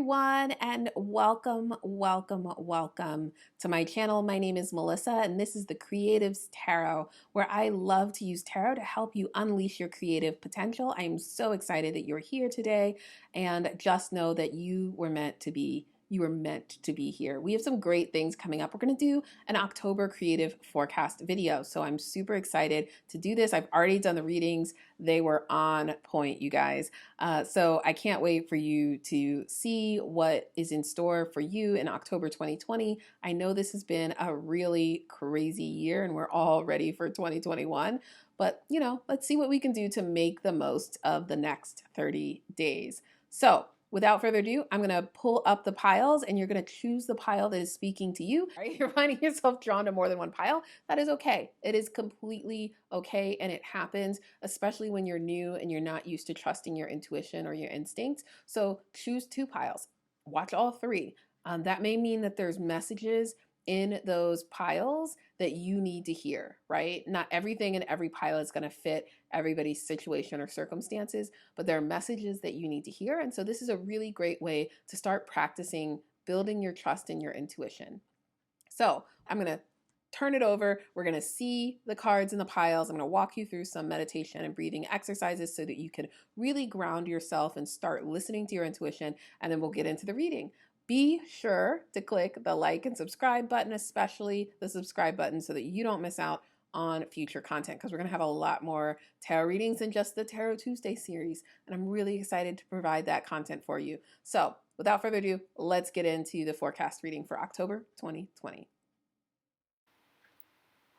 everyone, and welcome, welcome, welcome to my channel. My name is Melissa, and this is the Creatives Tarot, where I love to use tarot to help you unleash your creative potential. I am so excited that you're here today, and just know that you were meant to be. You were meant to be here. We have some great things coming up. We're going to do an October creative forecast video, so I'm super excited to do this. I've already done the readings. They were on point, you guys. So I can't wait for you to see what is in store for you in October 2020. I know this has been a really crazy year and we're all ready for 2021, but let's see what we can do to make the most of the next 30 days. So without further ado, I'm going to pull up the piles and you're going to choose the pile that is speaking to you. Right? You're finding yourself drawn to more than one pile. That is okay. It is completely okay, and it happens, especially when you're new and you're not used to trusting your intuition or your instincts. So choose two piles. Watch all three. That may mean that there's messages in those piles that you need to hear, right? Not everything in every pile is going to fit everybody's situation or circumstances, but there are messages that you need to hear. And so this is a really great way to start practicing building your trust in your intuition. So I'm going to turn it over. We're going to see the cards in the piles. I'm going to walk you through some meditation and breathing exercises so that you can really ground yourself and start listening to your intuition. And then we'll get into the reading. Be sure to click the like and subscribe button, especially the subscribe button, so that you don't miss out on future content, because we're going to have a lot more tarot readings than just the Tarot Tuesday series. And I'm really excited to provide that content for you. So without further ado, let's get into the forecast reading for October 2020.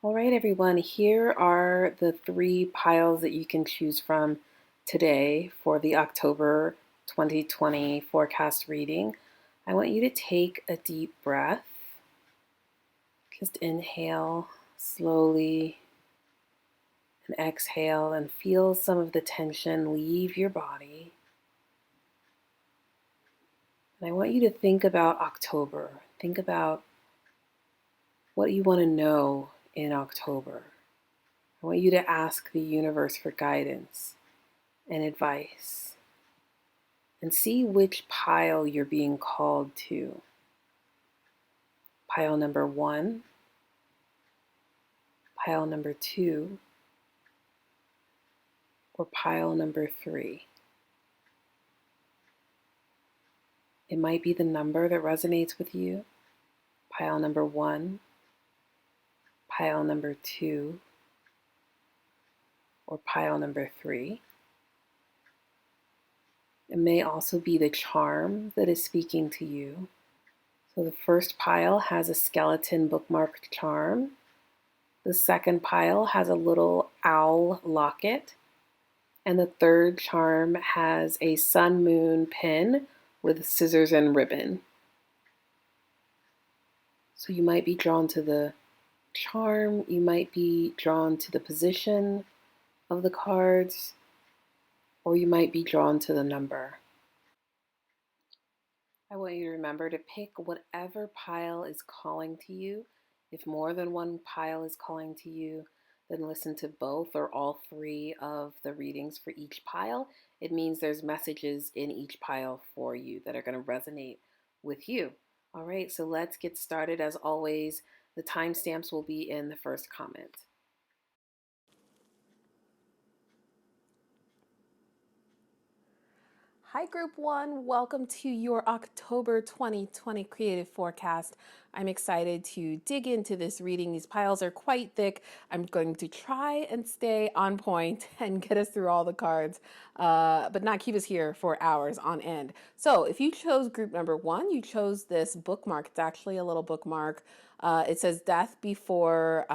All right, everyone, here are the three piles that you can choose from today for the October 2020 forecast reading. I want you to take a deep breath. Just inhale slowly and exhale and feel some of the tension leave your body. And I want you to think about October. Think about what you want to know in October. I want you to ask the universe for guidance and advice and see which pile you're being called to. Pile number 1, pile number 2, or pile number 3. It might be the number that resonates with you. Pile number 1, pile number 2, or pile number 3. It may also be the charm that is speaking to you. So the first pile has a skeleton bookmarked charm. The second pile has a little owl locket. And the third charm has a sun moon pin with scissors and ribbon. So you might be drawn to the charm, you might be drawn to the position of the cards, or you might be drawn to the number. I want you to remember to pick whatever pile is calling to you. If more than one pile is calling to you, then listen to both or all three of the readings for each pile. It means there's messages in each pile for you that are going to resonate with you. All right, so let's get started. As always, the timestamps will be in the first comment. Hi, Group 1. Welcome to your October 2020 Creative Forecast. I'm excited to dig into this reading. These piles are quite thick. I'm going to try and stay on point and get us through all the cards, but not keep us here for hours on end. So if you chose group number 1, you chose this bookmark. It's actually a little bookmark. It says Death Before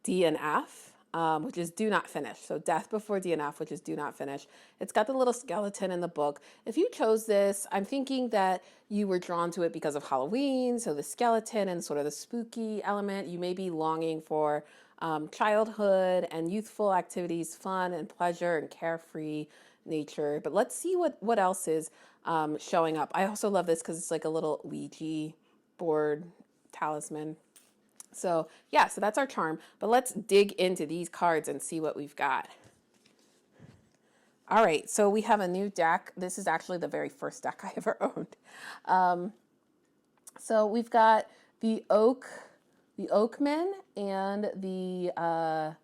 D and F. Which is do not finish. So death before DNF, which is do not finish. It's got the little skeleton in the book. If you chose this, I'm thinking that you were drawn to it because of Halloween. So the skeleton and sort of the spooky element. You may be longing for childhood and youthful activities, fun and pleasure and carefree nature. But let's see what else is showing up. I also love this because it's like a little Ouija board talisman. So yeah, so that's our charm, but let's dig into these cards and see what we've got. All right, so we have a new deck. This is actually the very first deck I ever owned. So we've got the Oakman, and the I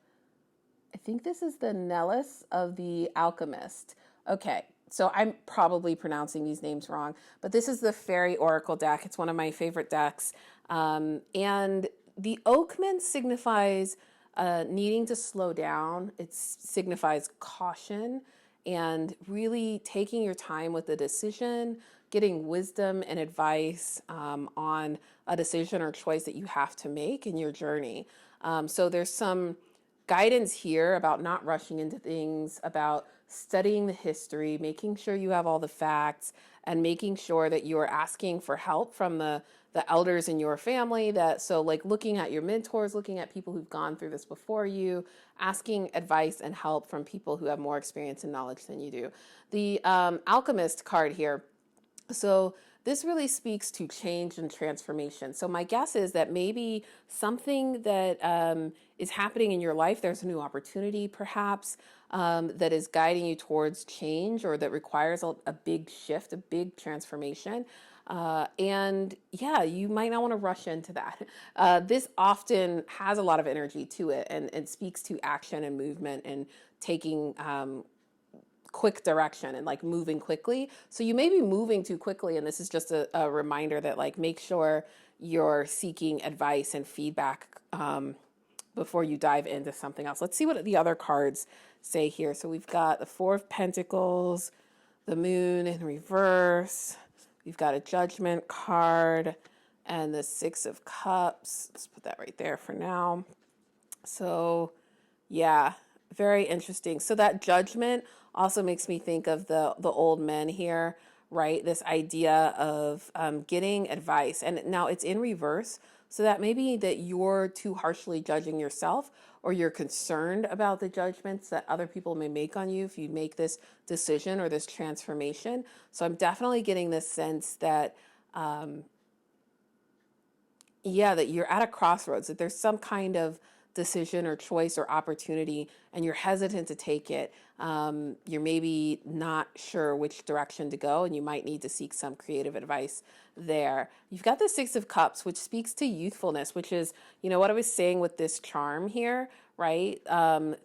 think this is the Nellis of the Alchemist. Okay, so I'm probably pronouncing these names wrong, but this is the Fairy Oracle deck. It's one of my favorite decks. And the Oakman signifies needing to slow down. It signifies caution and really taking your time with the decision, getting wisdom and advice on a decision or choice that you have to make in your journey. So there's some guidance here about not rushing into things, about studying the history, making sure you have all the facts, and making sure that you are asking for help from the elders in your family. That so like looking at your mentors, looking at people who've gone through this before you, asking advice and help from people who have more experience and knowledge than you do. The Alchemist card here. So this really speaks to change and transformation. So my guess is that maybe something that is happening in your life, there's a new opportunity perhaps that is guiding you towards change, or that requires a big shift, a big transformation. And yeah, you might not want to rush into that. This often has a lot of energy to it, and speaks to action and movement and taking quick direction and like moving quickly. So you may be moving too quickly, and this is just a reminder that like make sure you're seeking advice and feedback before you dive into something else. Let's see what the other cards say here. So we've got the Four of Pentacles, the Moon in reverse. We've got a Judgment card and the Six of Cups. Let's put that right there for now. So yeah, very interesting. So that Judgment also makes me think of the old men here, right? This idea of getting advice, and now it's in reverse. So that may be that you're too harshly judging yourself, or you're concerned about the judgments that other people may make on you if you make this decision or this transformation. So I'm definitely getting this sense that yeah, that you're at a crossroads, that there's some kind of decision or choice or opportunity, and you're hesitant to take it. You're maybe not sure which direction to go, and you might need to seek some creative advice there. You've got the Six of Cups, which speaks to youthfulness, which is, you know, what I was saying with this charm here, right?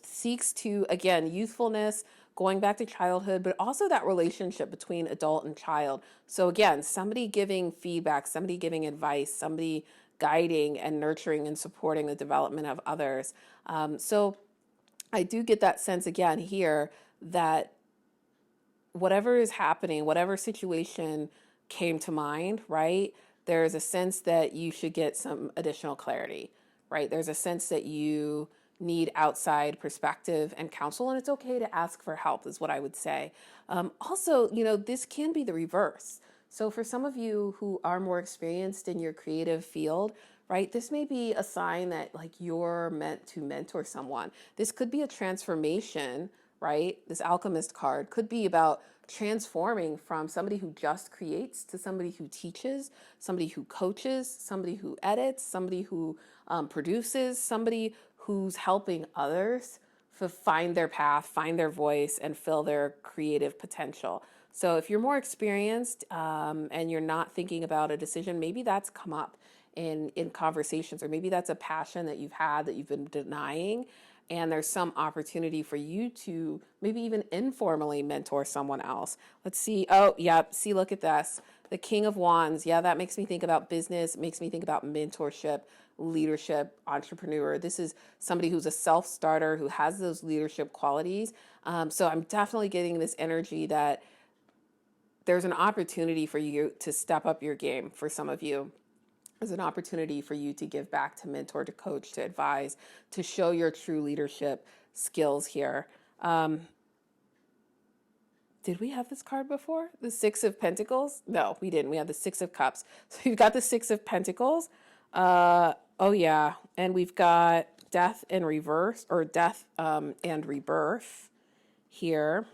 Seeks to, again, youthfulness, going back to childhood, but also that relationship between adult and child. So again, somebody giving feedback, somebody giving advice, somebody guiding and nurturing and supporting the development of others. So I do get that sense again here that whatever is happening, whatever situation came to mind, right? There's a sense that you should get some additional clarity, right? There's a sense that you need outside perspective and counsel, and it's okay to ask for help, is what I would say. Also, you know, this can be the reverse. So for some of you who are more experienced in your creative field, right, this may be a sign that like you're meant to mentor someone. This could be a transformation, right? This Alchemist card could be about transforming from somebody who just creates to somebody who teaches, somebody who coaches, somebody who edits, somebody who produces, somebody who's helping others to find their path, find their voice, and fill their creative potential. So if you're more experienced and you're not thinking about a decision, maybe that's come up in conversations, or maybe that's a passion that you've had that you've been denying, and there's some opportunity for you to maybe even informally mentor someone else. Let's see. Oh, yeah. See, look at this. The King of Wands. Yeah, that makes me think about business, makes me think about mentorship, leadership, entrepreneur. This is somebody who's a self-starter, who has those leadership qualities. So I'm definitely getting this energy that there's an opportunity for you to step up your game. For some of you, there's an opportunity for you to give back, to mentor, to coach, to advise, to show your true leadership skills here. Did we have this card before? The Six of Pentacles? No, we didn't. We have the Six of Cups. So you've got the Six of Pentacles. Oh, yeah. And we've got Death in reverse, or Death and Rebirth here.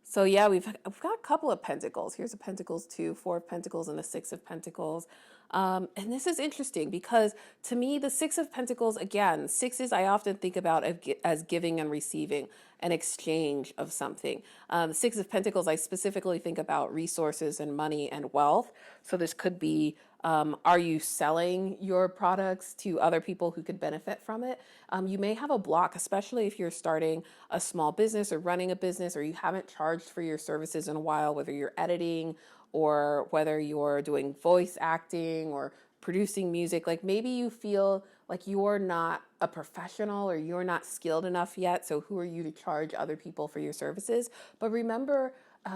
So yeah, we've got a couple of Pentacles. Here's a Pentacles 2, Four of Pentacles, and a Six of Pentacles. And this is interesting because to me, the Six of Pentacles, again, sixes I often think about as giving and receiving. an exchange of something. The Six of Pentacles, I specifically think about resources and money and wealth. So this could be, are you selling your products to other people who could benefit from it? You may have a block, especially if you're starting a small business or running a business, or you haven't charged for your services in a while, whether you're editing or whether you're doing voice acting or producing music. Like maybe you feel like you're not a professional or you're not skilled enough yet. So who are you to charge other people for your services? But remember,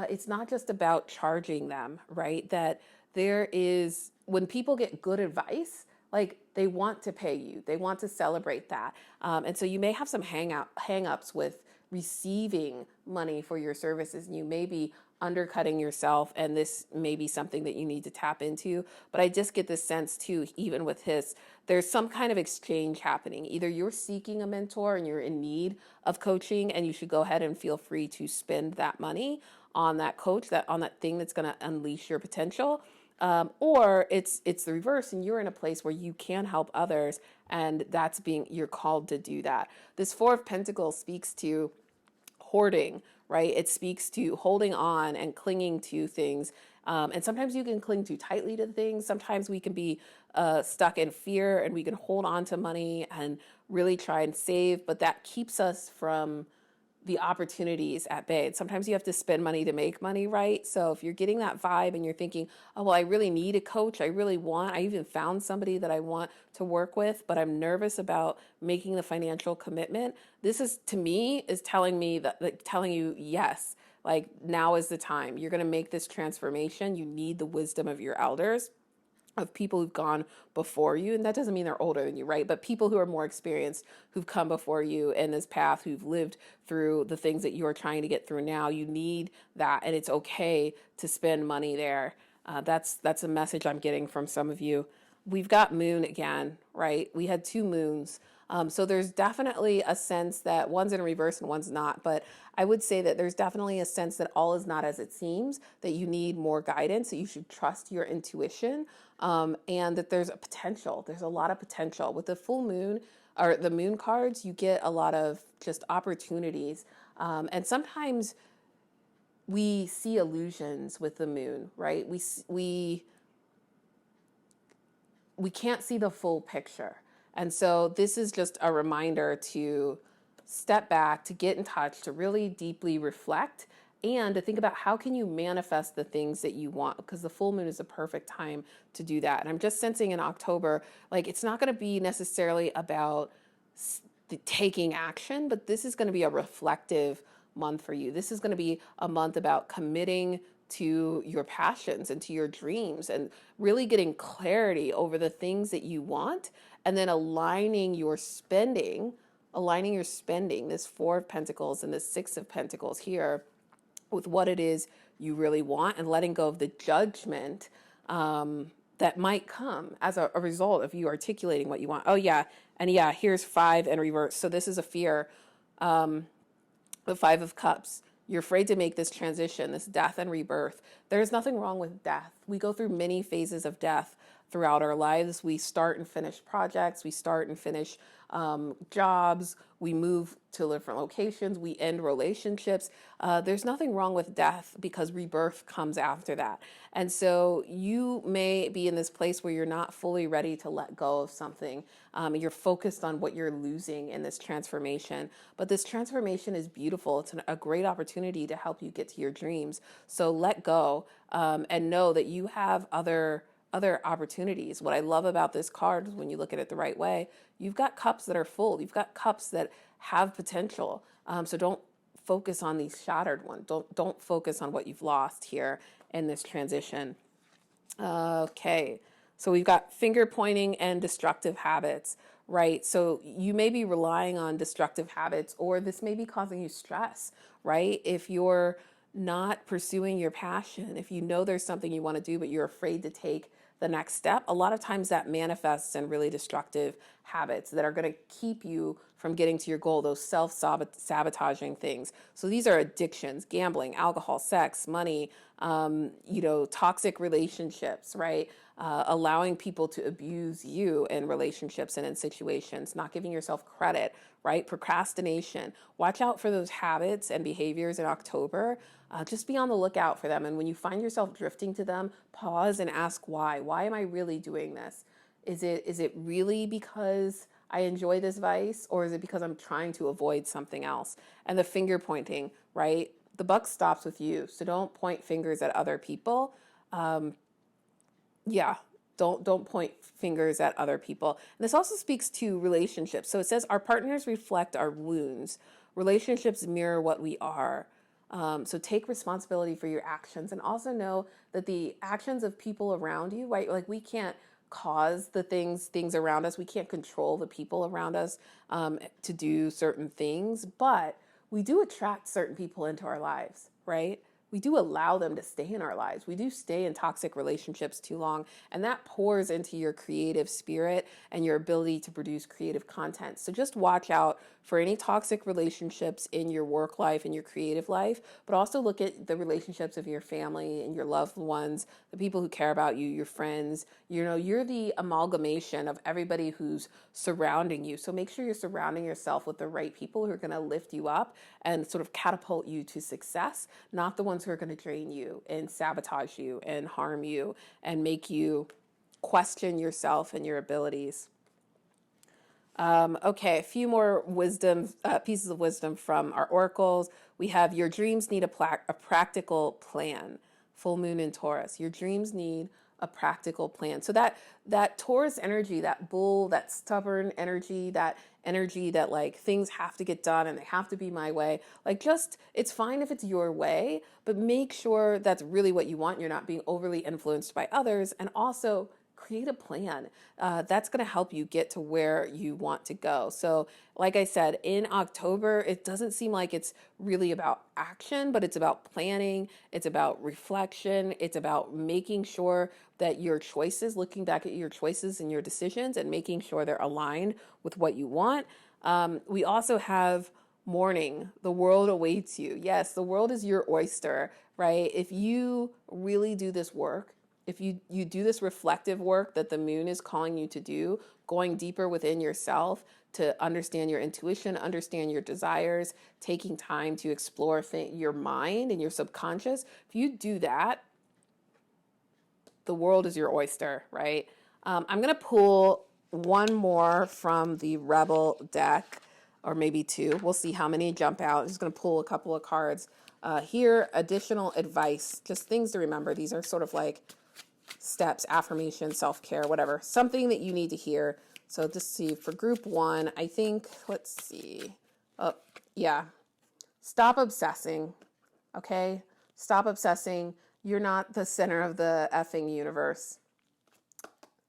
it's not just about charging them, right? That there is, when people get good advice, like they want to pay you, they want to celebrate that. And so you may have some hang-ups with receiving money for your services, and you may be undercutting yourself, and this may be something that you need to tap into. But I just get this sense too, even with his, there's some kind of exchange happening. Either you're seeking a mentor and you're in need of coaching, and you should go ahead and feel free to spend that money on that coach, that on that thing that's going to unleash your potential. Or it's the reverse, and you're in a place where you can help others, and that's being, you're called to do that. This Four of Pentacles speaks to hoarding, right? It speaks to holding on and clinging to things. And sometimes you can cling too tightly to things. Sometimes we can be stuck in fear, and we can hold on to money and really try and save, but that keeps us from the opportunities at bay. And sometimes you have to spend money to make money, right? So if you're getting that vibe and you're thinking, oh, well, I really need a coach. I even found somebody that I want to work with, but I'm nervous about making the financial commitment. This is, to me, is telling me that, like, telling you, yes, like now is the time. You're going to make this transformation. You need the wisdom of your elders, of people who've gone before you. And that doesn't mean they're older than you, right? But people who are more experienced, who've come before you in this path, who've lived through the things that you're trying to get through now. You need that, and it's okay to spend money there. That's a message I'm getting from some of you. We've got moon again, right? We had two moons. So there's definitely a sense that one's in reverse and one's not, but I would say that there's definitely a sense that all is not as it seems, that you need more guidance, that you should trust your intuition, and that there's a potential. There's a lot of potential. With the full moon or the moon cards, you get a lot of just opportunities. And sometimes we see illusions with the moon, right? We can't see the full picture. And so this is just a reminder to step back, to get in touch, to really deeply reflect, and to think about how can you manifest the things that you want, because the full moon is a perfect time to do that. And I'm just sensing in October, like it's not going to be necessarily about taking action, but this is going to be a reflective month for you. This is going to be a month about committing to your passions and to your dreams, and really getting clarity over the things that you want, and then aligning your spending, this Four of Pentacles and this Six of Pentacles here, with what it is you really want, and letting go of the judgment that might come as a result of you articulating what you want. Oh yeah, and yeah, here's five in reverse. So this is a fear, the Five of Cups. You're afraid to make this transition, this death and rebirth. There's nothing wrong with death. We go through many phases of death throughout our lives. We start and finish projects. We start and finish jobs. We move to different locations. We end relationships. There's nothing wrong with death, because rebirth comes after that. And so you may be in this place where you're not fully ready to let go of something. You're focused on what you're losing in this transformation. But this transformation is beautiful. It's a great opportunity to help you get to your dreams. So let go, and know that you have other opportunities. What I love about this card is, when you look at it the right way, you've got cups that are full. You've got cups that have potential. So don't focus on these shattered ones. Don't focus on what you've lost here in this transition. Okay. So we've got finger pointing and destructive habits, right? So you may be relying on destructive habits, or this may be causing you stress, right? If you're not pursuing your passion, if you know there's something you want to do, but you're afraid to take the next step, a lot of times that manifests in really destructive habits that are going to keep you from getting to your goal, those self-sabotaging things. So these are addictions: gambling, alcohol, sex, money, toxic relationships, right? allowing people to abuse you in relationships and in situations, not giving yourself credit, right? Procrastination. Watch out for those habits and behaviors in October. Just be on the lookout for them. And when you find yourself drifting to them, pause and ask why. Why am I really doing this? Is it really because I enjoy this vice, or is it because I'm trying to avoid something else? And the finger pointing, right? The buck stops with you. So don't point fingers at other people. Yeah, don't point fingers at other people. And this also speaks to relationships. So it says our partners reflect our wounds. Relationships mirror what we are. So take responsibility for your actions, and also know that the actions of people around you, right? Like we can't cause the things around us. We can't control the people around us to do certain things, but we do attract certain people into our lives, right? We do allow them to stay in our lives. We do stay in toxic relationships too long, and that pours into your creative spirit and your ability to produce creative content. So just watch out for any toxic relationships in your work life and your creative life, but also look at the relationships of your family and your loved ones, the people who care about you, your friends. You know, you're the amalgamation of everybody who's surrounding you. So make sure you're surrounding yourself with the right people who are going to lift you up and sort of catapult you to success, not the ones who are going to drain you and sabotage you and harm you and make you question yourself and your abilities. Okay, a few more wisdom pieces of wisdom from our oracles. We have your dreams need a practical plan. Full moon in Taurus. Your dreams need a practical plan. So that Taurus energy, that bull, that stubborn energy, that energy that like things have to get done and they have to be my way. Like just it's fine if it's your way, but make sure that's really what you want. You're not being overly influenced by others, and also create a plan that's going to help you get to where you want to go. So like I said, in October, it doesn't seem like it's really about action, but it's about planning, it's about reflection, it's about making sure that your choices, looking back at your choices and your decisions and making sure they're aligned with what you want. We also have morning, the world awaits you. Yes, the world is your oyster, right? If you really do this work, if you do this reflective work that the moon is calling you to do, going deeper within yourself to understand your intuition, understand your desires, taking time to explore your mind and your subconscious, if you do that, the world is your oyster, right? I'm going to pull one more from the Rebel deck, or maybe two. We'll see how many jump out. I'm just going to pull a couple of cards. Here, additional advice, just things to remember. These are sort of like steps, affirmation, self-care, whatever, something that you need to hear. So just see for group one, I think, let's see. Oh, yeah. Stop obsessing. Okay. Stop obsessing. You're not the center of the effing universe.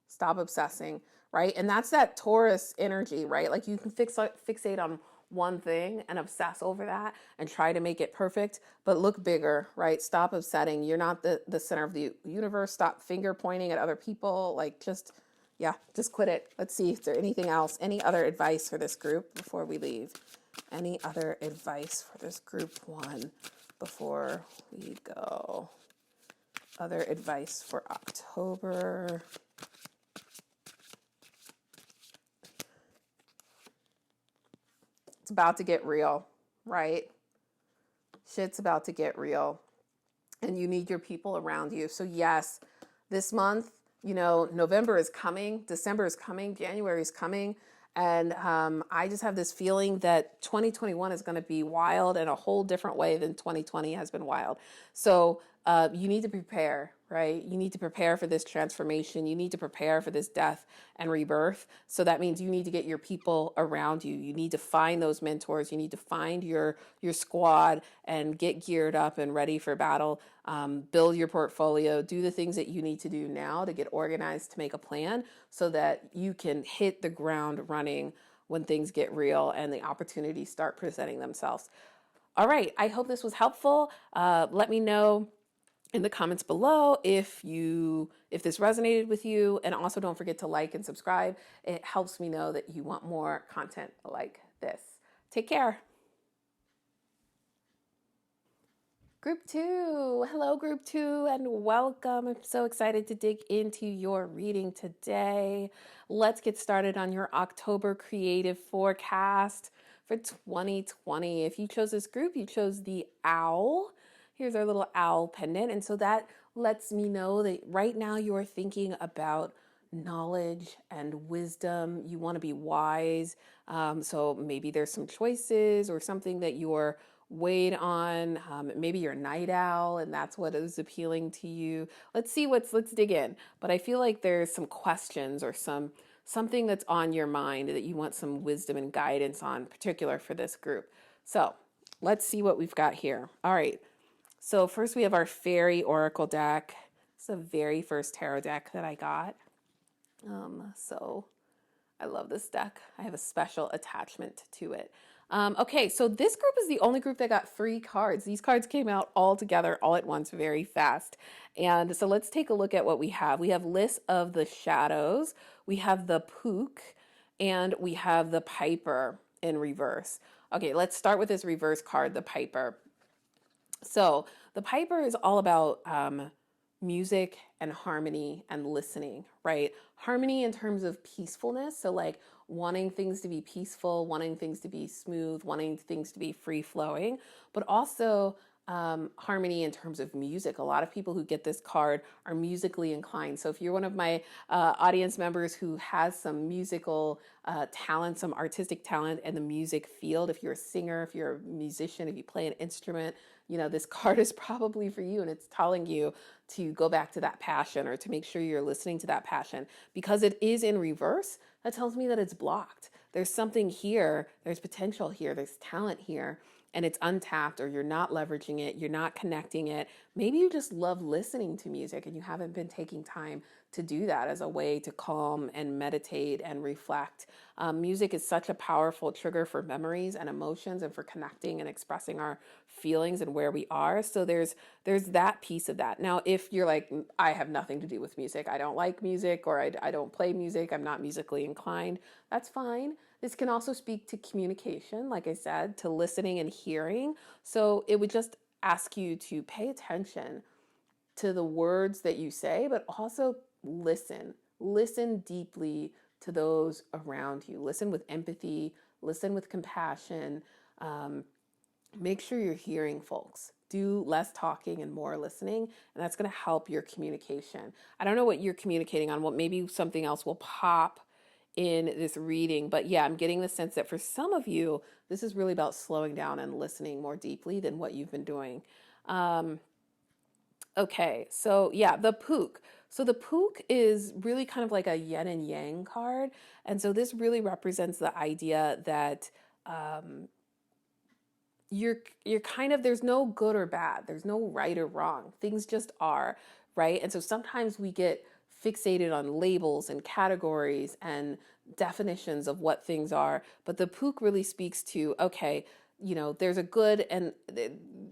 Stop obsessing. Right. And that's that Taurus energy, right? Like you can fixate on one thing and obsess over that and try to make it perfect, but look bigger, right? Stop upsetting. You're not the center of the universe. Stop finger pointing at other people. Like just quit it. Let's see if there's anything else. Any other advice for this group before we leave? Any other advice for this group one before we go? Other advice for October. It's about to get real, right? Shit's about to get real. And you need your people around you. So yes, this month, you know, November is coming, December is coming, January is coming. And I just have this feeling that 2021 is going to be wild in a whole different way than 2020 has been wild. So you need to prepare, right? You need to prepare for this transformation. You need to prepare for this death and rebirth. So that means you need to get your people around you. You need to find those mentors. You need to find your squad and get geared up and ready for battle. Build your portfolio. Do the things that you need to do now to get organized, to make a plan so that you can hit the ground running when things get real and the opportunities start presenting themselves. All right. I hope this was helpful. Let me know in the comments below if this resonated with you, and also don't forget to like and subscribe. It helps me know that you want more content like this. Take care. Group two. Hello, group two, and welcome. I'm so excited to dig into your reading today. Let's get started on your October creative forecast for 2020. If you chose this group, you chose the owl. Here's our little owl pendant. And so that lets me know that right now you are thinking about knowledge and wisdom. You want to be wise. So maybe there's some choices or something that you're weighed on. Maybe you're a night owl and that's what is appealing to you. Let's dig in. But I feel like there's some questions or something that's on your mind that you want some wisdom and guidance on, particular for this group. So let's see what we've got here. All right. So first we have our Fairy Oracle deck. It's the very first tarot deck that I got. So I love this deck. I have a special attachment to it. Okay, so this group is the only group that got 3 cards. These cards came out all together, all at once, very fast. And so let's take a look at what we have. We have List of the Shadows, we have the Pook, and we have the Piper in reverse. Okay, let's start with this reverse card, the Piper. So the Piper is all about music and harmony and listening, right? Harmony in terms of peacefulness. So like wanting things to be peaceful, wanting things to be smooth, wanting things to be free flowing, but also harmony in terms of music. A lot of people who get this card are musically inclined. So if you're one of my audience members who has some musical talent, some artistic talent in the music field, if you're a singer, if you're a musician, if you play an instrument, you know, this card is probably for you, and it's telling you to go back to that passion or to make sure you're listening to that passion. Because it is in reverse, that tells me that it's blocked. There's something here, there's potential here, there's talent here, and it's untapped, or you're not leveraging it, you're not connecting it. Maybe you just love listening to music and you haven't been taking time to do that as a way to calm and meditate and reflect. Music is such a powerful trigger for memories and emotions and for connecting and expressing our feelings and where we are. So there's that piece of that. Now, if you're like, I have nothing to do with music, I don't like music, or I don't play music, I'm not musically inclined, that's fine. This can also speak to communication, like I said, to listening and hearing. So it would just ask you to pay attention to the words that you say, but also listen. Listen deeply to those around you. Listen with empathy, listen with compassion. Make sure you're hearing folks. Do less talking and more listening, and that's going to help your communication. I don't know what you're communicating on. What maybe something else will pop in this reading, but yeah, I'm getting the sense that for some of you, this is really about slowing down and listening more deeply than what you've been doing. Okay, so yeah, the Pook. So the Pook is really kind of like a yin and yang card, and so this really represents the idea that you're kind of, there's no good or bad, there's no right or wrong, things just are, right? And so sometimes we get fixated on labels and categories and definitions of what things are, but the Pook really speaks to, okay, you know, there's a good and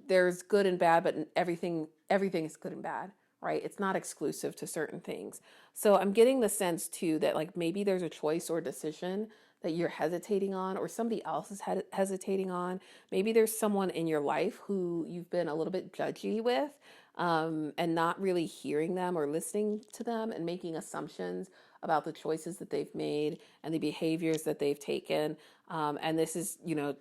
there's good and bad, but everything is good and bad, right? It's not exclusive to certain things. So I'm getting the sense too that like maybe there's a choice or decision that you're hesitating on, or somebody else is hesitating on. Maybe there's someone in your life who you've been a little bit judgy with, and not really hearing them or listening to them and making assumptions about the choices that they've made and the behaviors that they've taken. And this is, you know,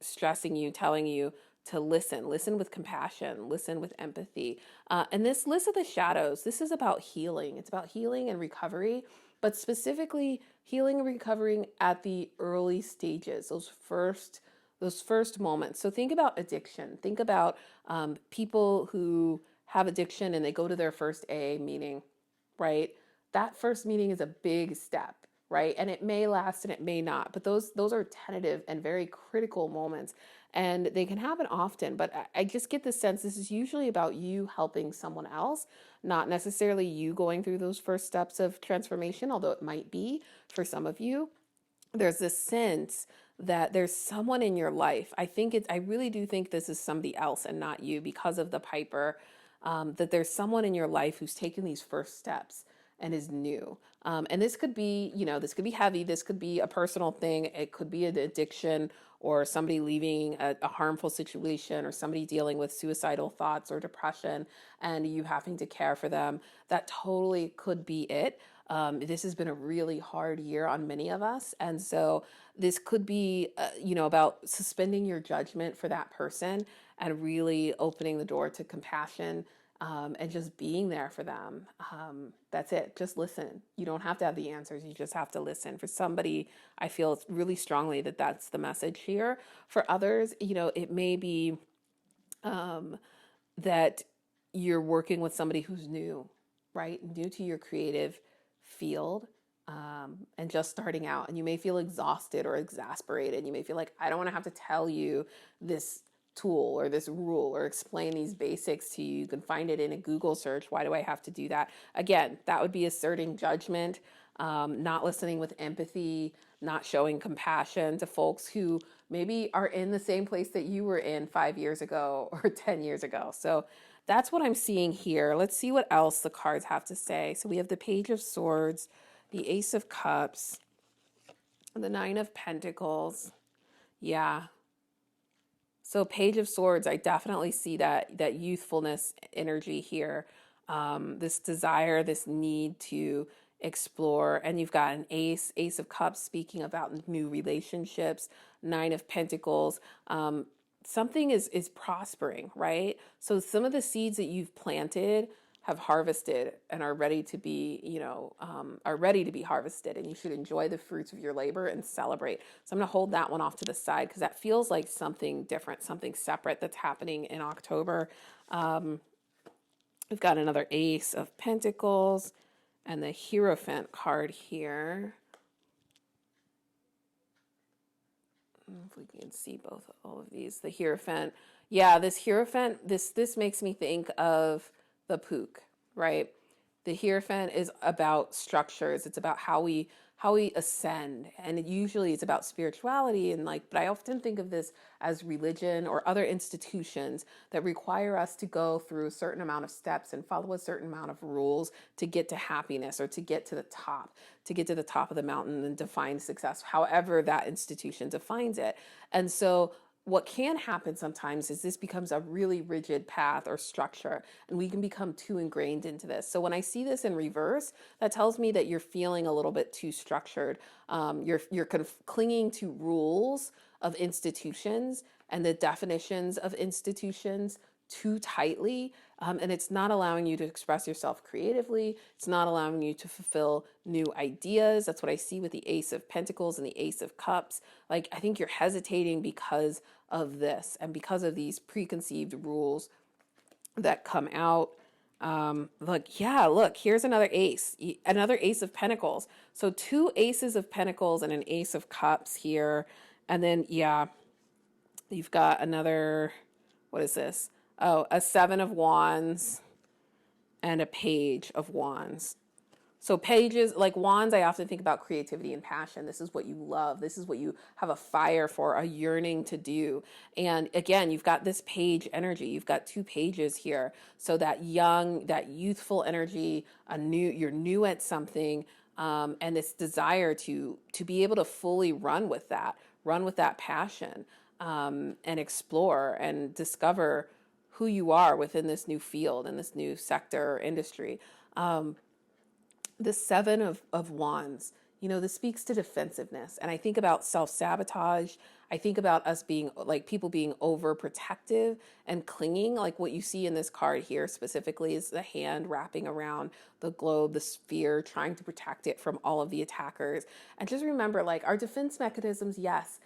stressing you, telling you to listen with compassion, listen with empathy. And this List of the Shadows, this is about healing. It's about healing and recovery, but specifically healing and recovering at the early stages, those first moments. So think about addiction. Think about people who have addiction and they go to their first AA meeting, right? That first meeting is a big step, right? And it may last and it may not, but those are tentative and very critical moments, and they can happen often. But I just get the sense this is usually about you helping someone else, not necessarily you going through those first steps of transformation, although it might be for some of you. There's this sense that there's someone in your life. I really do think this is somebody else and not you because of the Piper, that there's someone in your life who's taken these first steps. and is new. And this could be, this could be heavy. This could be a personal thing. It could be an addiction or somebody leaving a harmful situation or somebody dealing with suicidal thoughts or depression and you having to care for them. That totally could be it. This has been a really hard year on many of us. And so this could be, about suspending your judgment for that person and really opening the door to compassion, and just being there for them. That's it. Just listen. You don't have to have the answers. You just have to listen. For somebody, I feel really strongly that that's the message here. For others, it may be that you're working with somebody who's new, right? New to your creative field, and just starting out. And you may feel exhausted or exasperated. You may feel like, I don't want to have to tell you this tool or this rule or explain these basics to you. You can find it in a Google search. Why do I have to do that? Again, that would be asserting judgment, not listening with empathy, not showing compassion to folks who maybe are in the same place that you were in 5 years ago or 10 years ago. So that's what I'm seeing here. Let's see what else the cards have to say. So we have the Page of Swords, the Ace of Cups, the Nine of Pentacles. Yeah. So Page of Swords, I definitely see that youthfulness energy here. This desire, this need to explore. And you've got an Ace of Cups speaking about new relationships, Nine of Pentacles. Something is prospering, right? So some of the seeds that you've planted have harvested and are ready to be, are ready to be harvested, and you should enjoy the fruits of your labor and celebrate. So I'm going to hold that one off to the side because that feels like something different, something separate that's happening in October. We've got another Ace of Pentacles and the Hierophant card here. If we can see all of these. The Hierophant. Yeah, this Hierophant, this makes me think of the Pook, right? The Hierophant is about structures. It's about how we ascend, and it usually it's about spirituality and but I often think of this as religion or other institutions that require us to go through a certain amount of steps and follow a certain amount of rules to get to happiness or to get to the top of the mountain and define success, however that institution defines it. And so what can happen sometimes is this becomes a really rigid path or structure, and we can become too ingrained into this. So when I see this in reverse, that tells me that you're feeling a little bit too structured. You're clinging to rules of institutions and the definitions of institutions too tightly, and it's not allowing you to express yourself creatively. It's not allowing you to fulfill new ideas. That's what I see with the Ace of Pentacles and the Ace of Cups. I think you're hesitating because of this and because of these preconceived rules that come out. Look, here's another Ace of Pentacles. So 2 Aces of Pentacles and an Ace of Cups here. And then, you've got another, what is this? Oh, a 7 of Wands and a Page of Wands. So pages, like wands, I often think about creativity and passion. This is what you love. This is what you have a fire for, a yearning to do. And again, you've got this page energy. You've got 2 pages here. So that that youthful energy, you're new at something, and this desire to be able to fully run with that passion, and explore and discover who you are within this new field and this new sector or industry. The 7 of Wands, this speaks to defensiveness. And I think about self-sabotage. I think about us being people being overprotective and clinging. Like what you see in this card here specifically is the hand wrapping around the globe, the sphere, trying to protect it from all of the attackers. And just remember, our defense mechanisms, yes,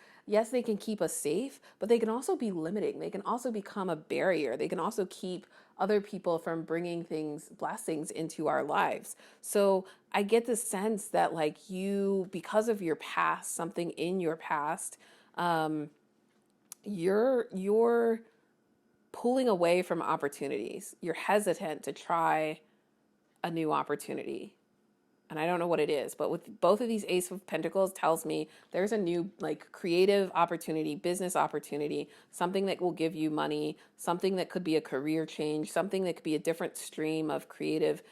they can keep us safe, but they can also be limiting. They can also become a barrier. They can also keep other people from bringing blessings into our lives. So I get the sense that because of your past, something in your past, you're pulling away from opportunities. You're hesitant to try a new opportunity. And I don't know what it is, but with both of these Ace of Pentacles tells me there's a new creative opportunity, business opportunity, something that will give you money, something that could be a career change, something that could be a different stream of creative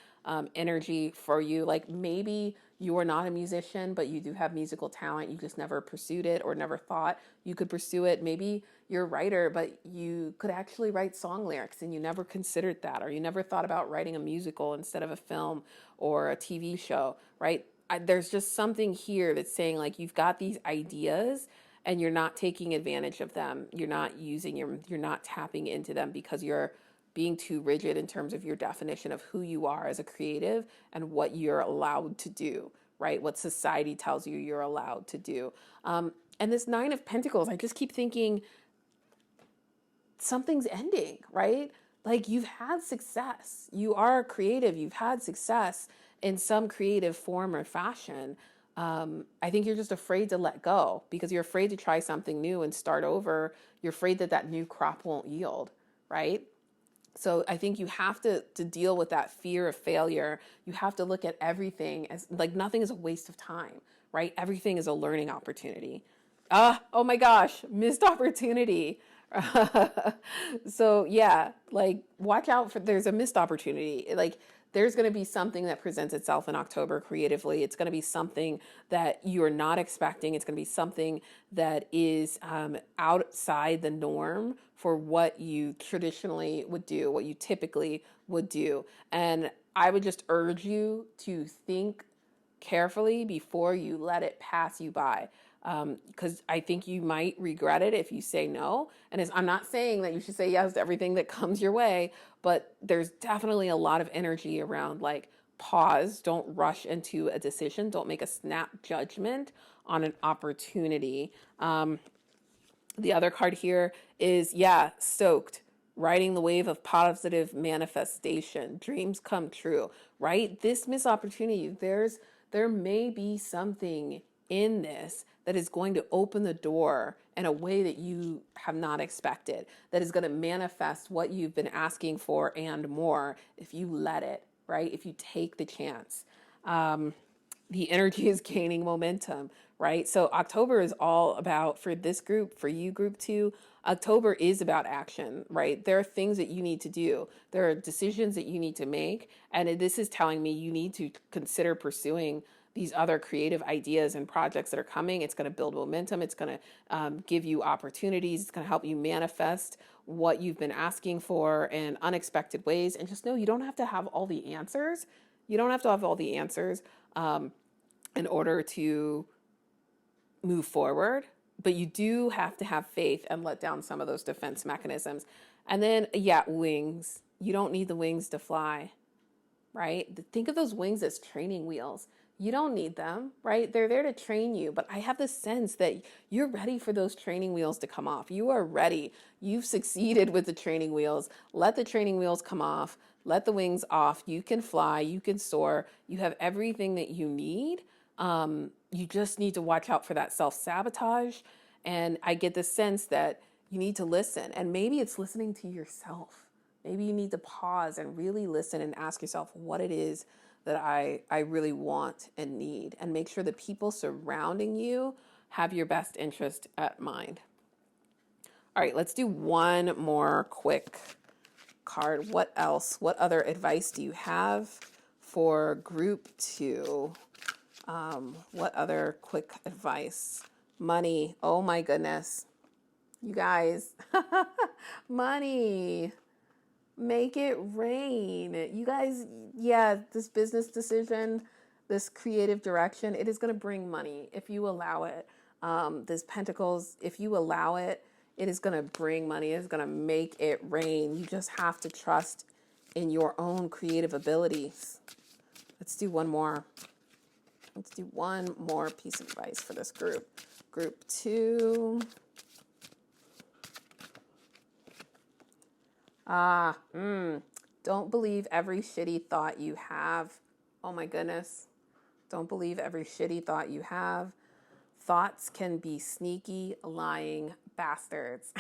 energy for you. Like maybe you are not a musician, but you do have musical talent. You just never pursued it or never thought you could pursue it. Maybe you're a writer, but you could actually write song lyrics and you never considered that, or you never thought about writing a musical instead of a film or a TV show, right? There's just something here that's saying like you've got these ideas and you're not taking advantage of them. You're not tapping into them because you're being too rigid in terms of your definition of who you are as a creative and what you're allowed to do, right? What society tells you you're allowed to do. And this Nine of Pentacles, I just keep thinking something's ending, right? Like you've had success. You are creative. You've had success in some creative form or fashion. I think you're just afraid to let go because you're afraid to try something new and start over. You're afraid that that new crop won't yield, right? So I think you have to deal with that fear of failure. You have to look at everything as like nothing is a waste of time, right? Everything is a learning opportunity. Oh my gosh, missed opportunity. So yeah, like watch out for there's a missed opportunity. Like there's going to be something that presents itself in October creatively. It's going to be something that you're not expecting. It's going to be something that is outside the norm for what you traditionally would do, what you typically would do. And I would just urge you to think carefully before you let it pass you by. Because I think you might regret it if you say no. And I'm not saying that you should say yes to everything that comes your way, but there's definitely a lot of energy around like pause, don't rush into a decision, don't make a snap judgment on an opportunity. The other card here is, yeah, stoked. Riding the wave of positive manifestation, dreams come true, right? This missed opportunity, there may be something in this that is going to open the door in a way that you have not expected, that is going to manifest what you've been asking for and more if you let it, right? If you take the chance. The energy is gaining momentum, right? So October is all about, for this group, for you, group two, October is about action, right? There are things that you need to do. There are decisions that you need to make. And this is telling me you need to consider pursuing these other creative ideas and projects that are coming. It's going to build momentum. It's going to give you opportunities. It's going to help you manifest what you've been asking for in unexpected ways. And just know you don't have to have all the answers. You don't have to have all the answers in order to move forward, but you do have to have faith and let down some of those defense mechanisms. And then, yeah, wings. You don't need the wings to fly, right? Think of those wings as training wheels. You don't need them, right? They're there to train you. But I have the sense that you're ready for those training wheels to come off. You are ready. You've succeeded with the training wheels. Let the training wheels come off. Let the wings off. You can fly. You can soar. You have everything that you need. You just need to watch out for that self-sabotage. And I get the sense that you need to listen. And maybe it's listening to yourself. Maybe you need to pause and really listen and ask yourself what it is that I really want and need. And make sure the people surrounding you have your best interest at mind. All right, let's do one more quick card. What else? What other advice do you have for group two? What other quick advice? Money. Oh my goodness. You guys, money. Make it rain. You guys, yeah, this business decision, this creative direction, it is going to bring money if you allow it. This Pentacles, if you allow it, it is going to bring money. It's going to make it rain. You just have to trust in your own creative abilities. Let's do one more. Let's do one more piece of advice for this group. Group two. Don't believe every shitty thought you have. Oh my goodness. Don't believe every shitty thought you have. Thoughts can be sneaky, lying bastards.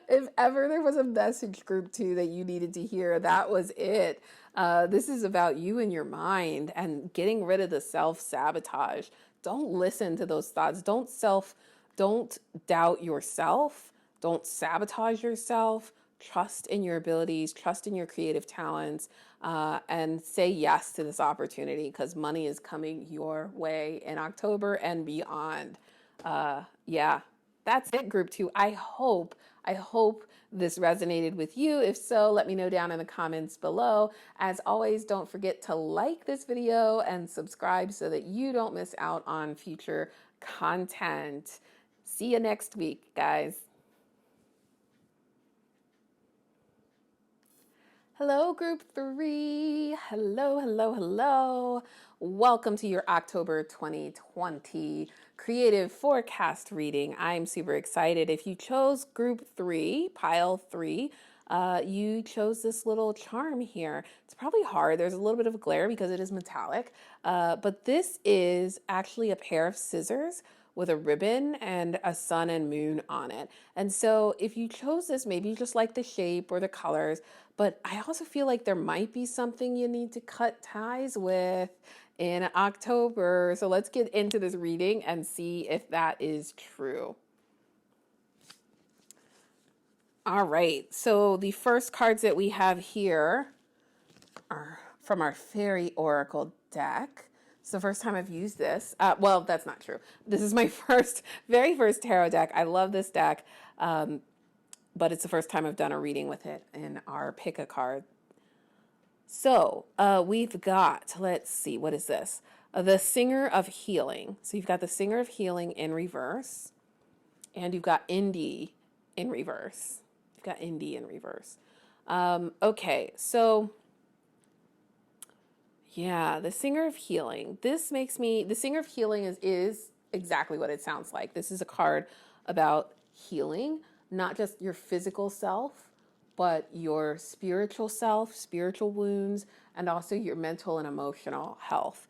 If ever there was a message, group two, that you needed to hear, that was it. This is about you and your mind and getting rid of the self-sabotage. Don't listen to those thoughts. Don't doubt yourself. Don't sabotage yourself. Trust in your abilities. Trust in your creative talents. and say yes to this opportunity because money is coming your way in October and beyond. Yeah, that's it, group two. I hope this resonated with you. If so, let me know down in the comments below. As always, don't forget to like this video and subscribe so that you don't miss out on future content. See you next week, guys. Hello, group three. Hello, hello, hello. Welcome to your October 2020 creative forecast reading. I'm super excited. If you chose group three, pile three, you chose this little charm here. It's probably hard. There's a little bit of a glare because it is metallic, but this is actually a pair of scissors with a ribbon and a sun and moon on it. And so if you chose this, maybe you just like the shape or the colors, but I also feel like there might be something you need to cut ties with in October. So let's get into this reading and see if that is true. All right, so the first cards that we have here are from our Fairy Oracle deck. It's the first time I've used this. Well, that's not true. This is my very first tarot deck. I love this deck, but it's the first time I've done a reading with it in our pick a card. So we've got, let's see, what is this? The Singer of Healing. So you've got the Singer of Healing in reverse, and you've got Indie in reverse. You've got Indie in reverse. Okay, so yeah, the Singer of Healing. This makes me, the Singer of Healing is exactly what it sounds like. This is a card about healing, not just your physical self, but your spiritual self, spiritual wounds, and also your mental and emotional health.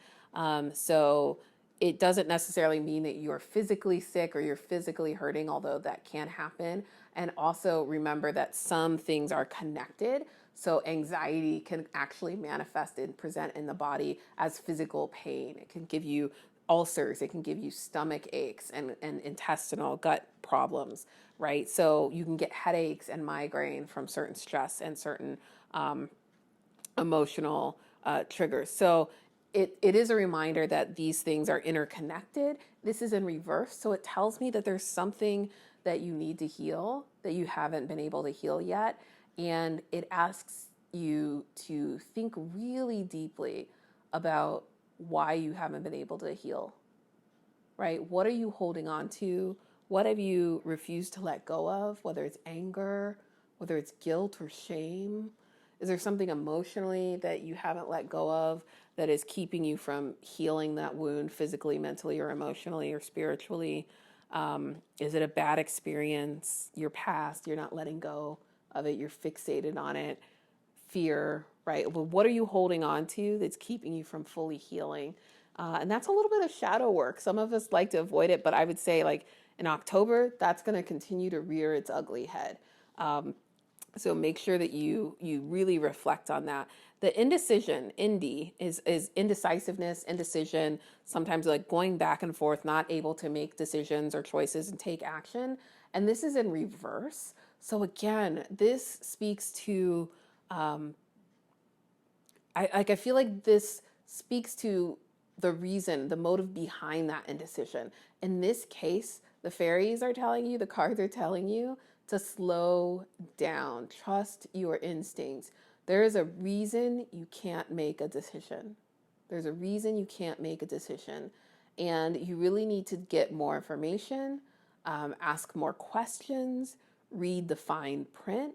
So it doesn't necessarily mean that you're physically sick or you're physically hurting, although that can happen. And also remember that some things are connected. So anxiety can actually manifest and present in the body as physical pain. It can give you ulcers, it can give you stomach aches and intestinal gut problems, right? So you can get headaches and migraine from certain stress and certain emotional triggers. So it is a reminder that these things are interconnected. This is in reverse. So it tells me that there's something that you need to heal that you haven't been able to heal yet. And it asks you to think really deeply about why you haven't been able to heal, right? What are you holding on to? What have you refused to let go of, whether it's anger, whether it's guilt or shame? Is there something emotionally that you haven't let go of that is keeping you from healing that wound physically, mentally, or emotionally, or spiritually? Is it a bad experience, your past, you're not letting go of it, you're fixated on it? Fear, right? Well, what are you holding on to that's keeping you from fully healing? And that's a little bit of shadow work. Some of us like to avoid it, but I would say like in October, that's going to continue to rear its ugly head. So make sure that you really reflect on that. The indecision, indie, is indecisiveness, indecision, sometimes like going back and forth, not able to make decisions or choices and take action. And this is in reverse. So again, this speaks to, I feel like this speaks to the reason, the motive behind that indecision. In this case, the fairies are telling you, the cards are telling you to slow down, trust your instincts. There is a reason you can't make a decision. There's a reason you can't make a decision. And you really need to get more information, ask more questions, read the fine print,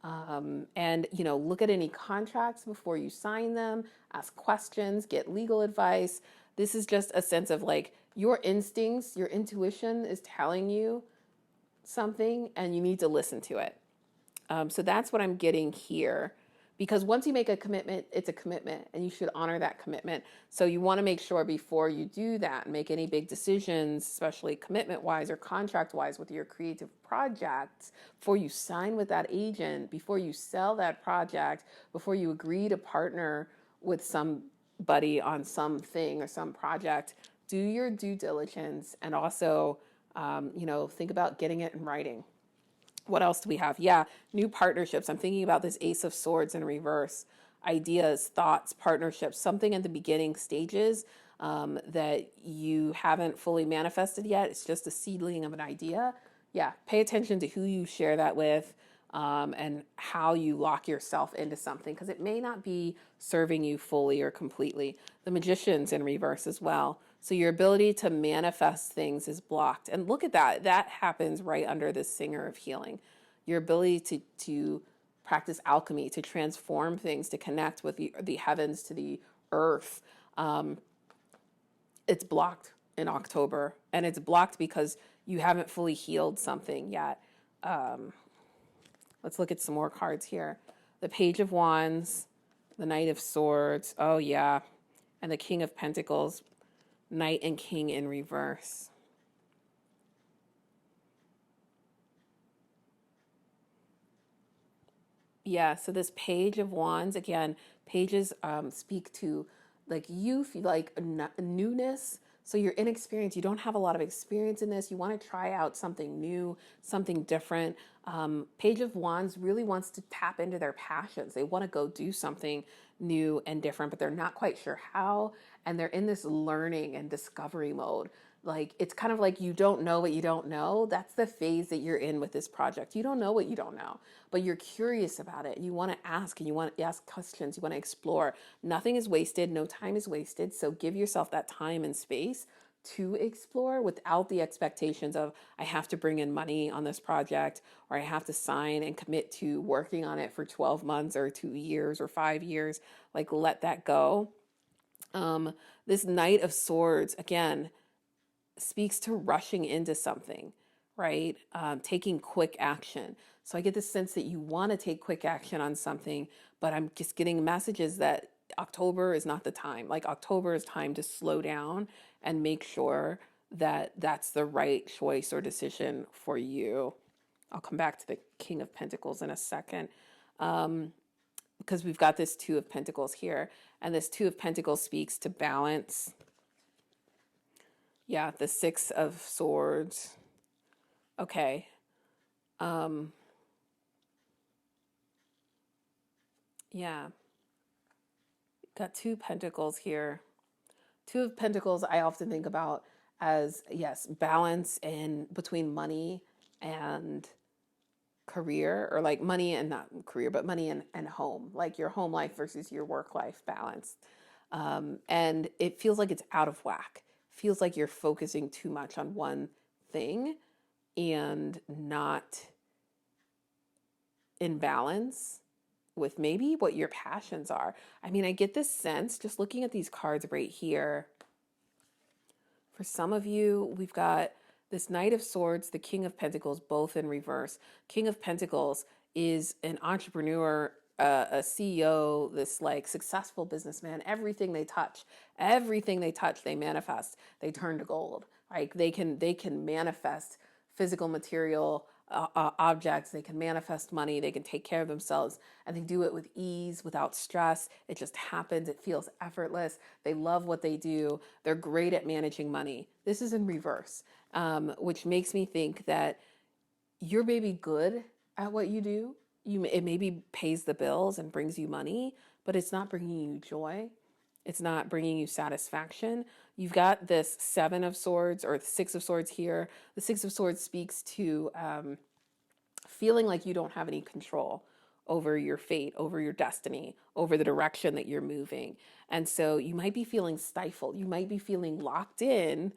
and look at any contracts before you sign them, ask questions, get legal advice. This is just a sense of like your instincts, your intuition is telling you something and you need to listen to it. So that's what I'm getting here. Because once you make a commitment, it's a commitment and you should honor that commitment. So you want to make sure before you do that and make any big decisions, especially commitment-wise or contract-wise with your creative projects, before you sign with that agent, before you sell that project, before you agree to partner with somebody on something or some project, do your due diligence and also, think about getting it in writing. What else do we have? Yeah, new partnerships. I'm thinking about this Ace of Swords in reverse. ideas, thoughts, partnerships, something at the beginning stages that you haven't fully manifested yet. It's just a seedling of an idea. Yeah, pay attention to who you share that with, and how you lock yourself into something, because it may not be serving you fully or completely. The Magician's in reverse as well. So your ability to manifest things is blocked. And look at that. That happens right under the Singer of Healing. Your ability to practice alchemy, to transform things, to connect with the heavens, to the earth. It's blocked in October. And it's blocked because you haven't fully healed something yet. Let's look at some more cards here. The Page of Wands, the Knight of Swords. Oh, yeah. And the King of Pentacles, Knight and King in reverse. Yeah, so this Page of Wands, again, pages speak to like youth, like newness. So you're inexperienced. You don't have a lot of experience in this. You want to try out something new, something different. Page of Wands really wants to tap into their passions. They want to go do something new and different, but they're not quite sure how. And they're in this learning and discovery mode. Like, it's kind of like you don't know what you don't know. That's the phase that you're in with this project. You don't know what you don't know, but you're curious about it. You want to ask, and you want to ask questions. You want to explore. Nothing is wasted. No time is wasted. So give yourself that time and space to explore without the expectations of, I have to bring in money on this project, or I have to sign and commit to working on it for 12 months or 2 years or 5 years. Like, let that go. This Knight of Swords, again, speaks to rushing into something, right? Taking quick action. So I get the sense that you want to take quick action on something, but I'm just getting messages that October is not the time. Like, October is time to slow down and make sure that that's the right choice or decision for you. I'll come back to the King of Pentacles in a second, because we've got this Two of Pentacles here, and this Two of Pentacles speaks to balance. Yeah, the Six of Swords. Okay. Yeah. Got Two Pentacles here. Two of Pentacles I often think about as, yes, balance in between money and career, or like money and not career, but money and home, like your home life versus your work life balance. And it feels like it's out of whack. Feels like you're focusing too much on one thing and not in balance with maybe what your passions are. I mean, I get this sense just looking at these cards right here. For some of you, we've got this Knight of Swords, the King of Pentacles, both in reverse. King of Pentacles is an entrepreneur, a CEO, this like successful businessman. Everything they touch, they manifest. They turn to gold. Like, they can manifest physical material objects. They can manifest money. They can take care of themselves, and they do it with ease, without stress. It just happens. It feels effortless. They love what they do. They're great at managing money. This is in reverse, which makes me think that you're maybe good at what you do. It maybe pays the bills and brings you money, but it's not bringing you joy. It's not bringing you satisfaction. You've got this Seven of Swords, or the Six of Swords here. The Six of Swords speaks to feeling like you don't have any control over your fate, over your destiny, over the direction that you're moving. And so you might be feeling stifled. You might be feeling locked in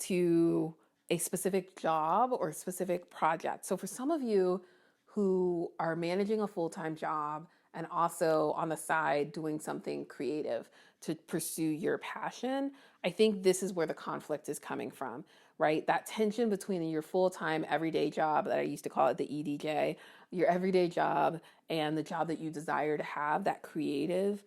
to a specific job or a specific project. So for some of you who are managing a full-time job and also on the side doing something creative to pursue your passion, I think this is where the conflict is coming from, right? That tension between your full-time everyday job, that I used to call it the EDJ, your everyday job, and the job that you desire to have, that creative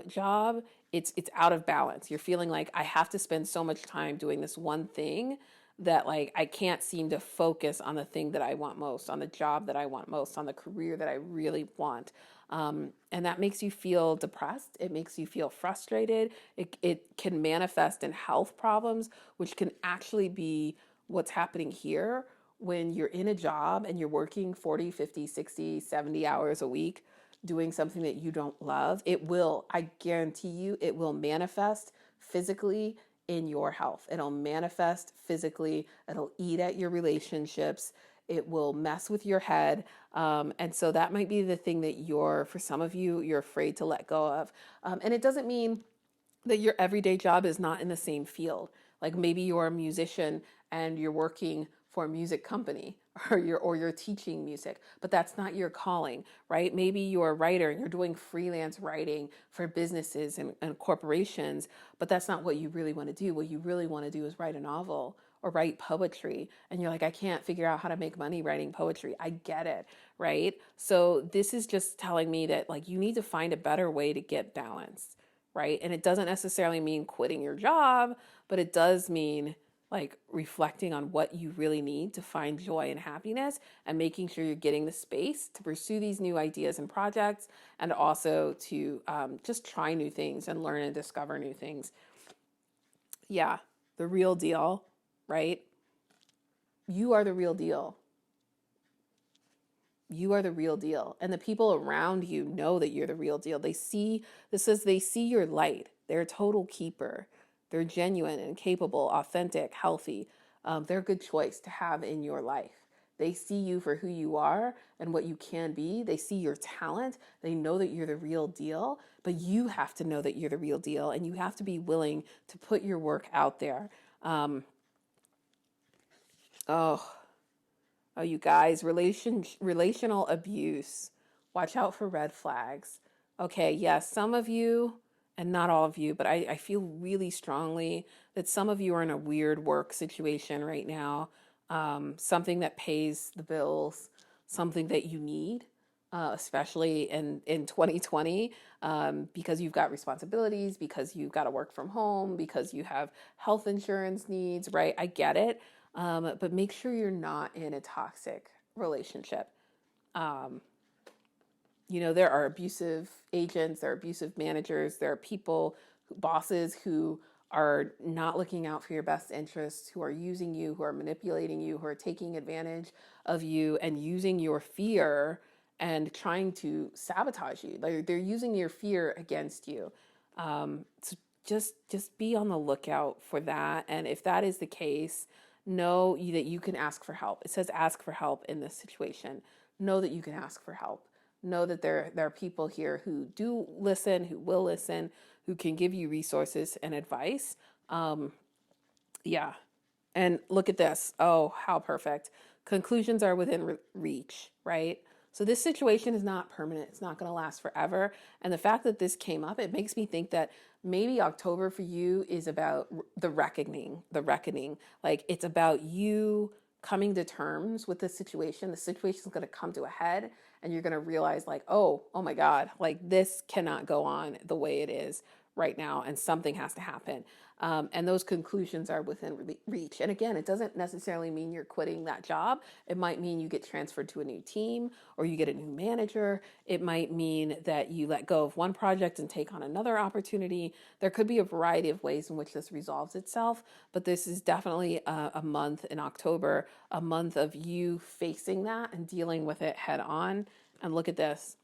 job. It's out of balance. You're feeling like, I have to spend so much time doing this one thing that, like, I can't seem to focus on the thing that I want most, on the job that I want most, on the career that I really want. And that makes you feel depressed. It makes you feel frustrated. It can manifest in health problems, which can actually be what's happening here when you're in a job and you're working 40, 50, 60, 70 hours a week. doing something that you don't love, it will, I guarantee you, it will manifest physically in your health. It'll manifest physically. It'll eat at your relationships. It will mess with your head. And so that might be the thing that for some of you, you're afraid to let go of. And it doesn't mean that your everyday job is not in the same field. Like maybe you're a musician and you're working for a music company or you're teaching music, but that's not your calling, right? Maybe you're a writer and you're doing freelance writing for businesses and corporations, but that's not what you really want to do. What you really want to do is write a novel or write poetry. And you're like, I can't figure out how to make money writing poetry. I get it, right? So this is just telling me that like you need to find a better way to get balanced, right? And it doesn't necessarily mean quitting your job, but it does mean like reflecting on what you really need to find joy and happiness and making sure you're getting the space to pursue these new ideas and projects and also to just try new things and learn and discover new things. Yeah, the real deal, right? You are the real deal. You are the real deal. And the people around you know that you're the real deal. They see your light. They're a total keeper. They're genuine and capable, authentic, healthy. They're a good choice to have in your life. They see you for who you are and what you can be. They see your talent. They know that you're the real deal, but you have to know that you're the real deal and you have to be willing to put your work out there. Oh, Oh, you guys, relational abuse. Watch out for red flags. Okay, yes, some of you, and not all of you, but I feel really strongly that some of you are in a weird work situation right now. Something that pays the bills, something that you need, especially in 2020, because you've got responsibilities, because you've got to work from home, because you have health insurance needs, right? I get it. But make sure you're not in a toxic relationship. Um, there are abusive agents, there are abusive managers, there are people, bosses who are not looking out for your best interests, who are using you, who are manipulating you, who are taking advantage of you and using your fear and trying to sabotage you. They're using your fear against you. So just be on the lookout for that. And if that is the case, know that you can ask for help. It says ask for help in this situation. Know that you can ask for help. Know that there are people here who do listen, who will listen, who can give you resources and advice. Yeah. And look at this. Oh, how perfect. Conclusions are within reach, right? So this situation is not permanent. It's not going to last forever. And the fact that this came up, it makes me think that maybe October for you is about the reckoning. Like it's about you coming to terms with this situation. The situation is going to come to a head and you're going to realize like, oh my God, like this cannot go on the way it is right now and something has to happen. And those conclusions are within reach. And again, it doesn't necessarily mean you're quitting that job. It might mean you get transferred to a new team or you get a new manager. It might mean that you let go of one project and take on another opportunity. There could be a variety of ways in which this resolves itself, but this is definitely a month in October, a month of you facing that and dealing with it head on. And look at this,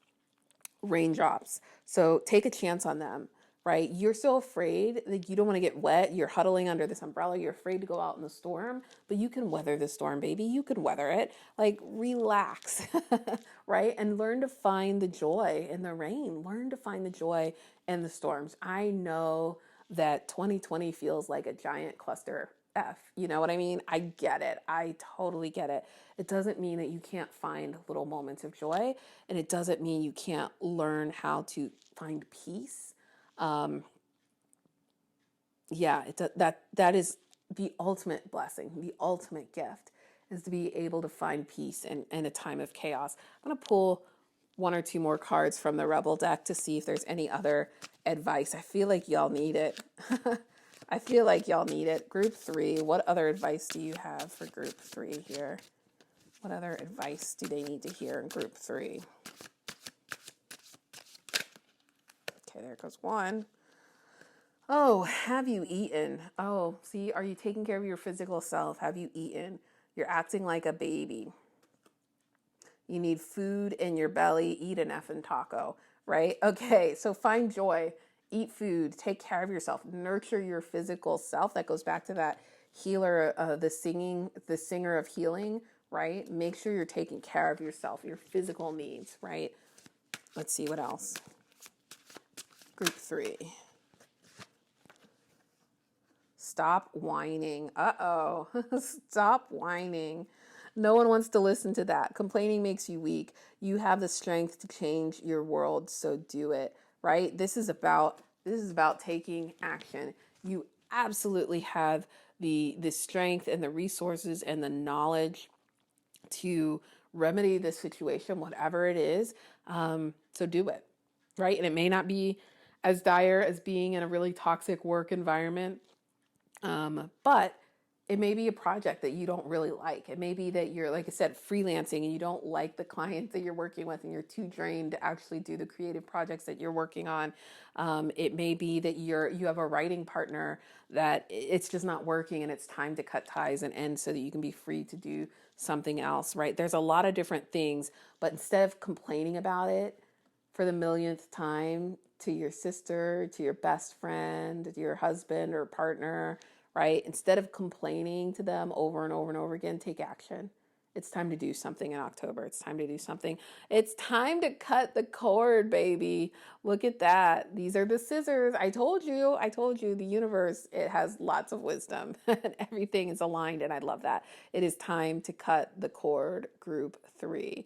raindrops. So take a chance on them, right? You're so afraid that you don't want to get wet. You're huddling under this umbrella. You're afraid to go out in the storm, but you can weather the storm, baby. You can weather it. Like relax, right? And learn to find the joy in the rain. Learn to find the joy in the storms. I know that 2020 feels like a giant cluster F. You know what I mean? I get it. I totally get it. It doesn't mean that you can't find little moments of joy, and it doesn't mean you can't learn how to find peace. Um, yeah, that is the ultimate blessing, the ultimate gift is to be able to find peace in a time of chaos. I'm gonna pull one or two more cards from the Rebel deck to see if there's any other advice. I feel like y'all need it. I feel like y'all need it. Group 3, what other advice do you have for group 3 here? What other advice do they need to hear in group 3? Okay, there goes one. Oh, have you eaten? Oh, see, are you taking care of your physical self? Have you eaten? You're acting like a baby. You need food in your belly. Eat an effing taco, right? Okay, so find joy, eat food, take care of yourself, nurture your physical self. That goes back to that healer, the singer of healing, right? Make sure you're taking care of yourself, your physical needs, right? Let's see what else. Group 3. Stop whining. Uh-oh. Stop whining. No one wants to listen to that. Complaining makes you weak. You have the strength to change your world, so do it, right? This is about taking action. You absolutely have the strength and the resources and the knowledge to remedy this situation, whatever it is. So do it, right? And it may not be as dire as being in a really toxic work environment, but it may be a project that you don't really like. It may be that you're, like I said, freelancing and you don't like the clients that you're working with and you're too drained to actually do the creative projects that you're working on. It may be that you have a writing partner that it's just not working and it's time to cut ties and end so that you can be free to do something else, right? There's a lot of different things, but instead of complaining about it for the millionth time to your sister, to your best friend, to your husband or partner, right? Instead of complaining to them over and over and over again, take action. It's time to do something in October. It's time to do something. It's time to cut the cord, baby. Look at that. These are the scissors. I told you, the universe, it has lots of wisdom and everything is aligned. And I love that. It is time to cut the cord, group 3.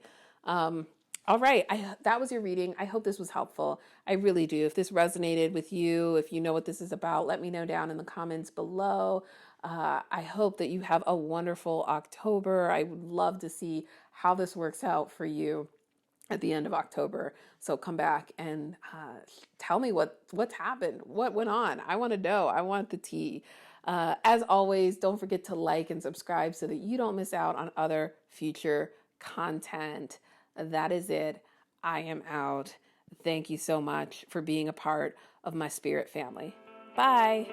All right, that was your reading. I hope this was helpful. I really do. If this resonated with you, if you know what this is about, let me know down in the comments below. I hope that you have a wonderful October. I would love to see how this works out for you at the end of October. So come back and tell me what's happened, what went on. I want to know. I want the tea. As always, don't forget to like and subscribe so that you don't miss out on other future content. That is it. I am out. Thank you so much for being a part of my spirit family. Bye.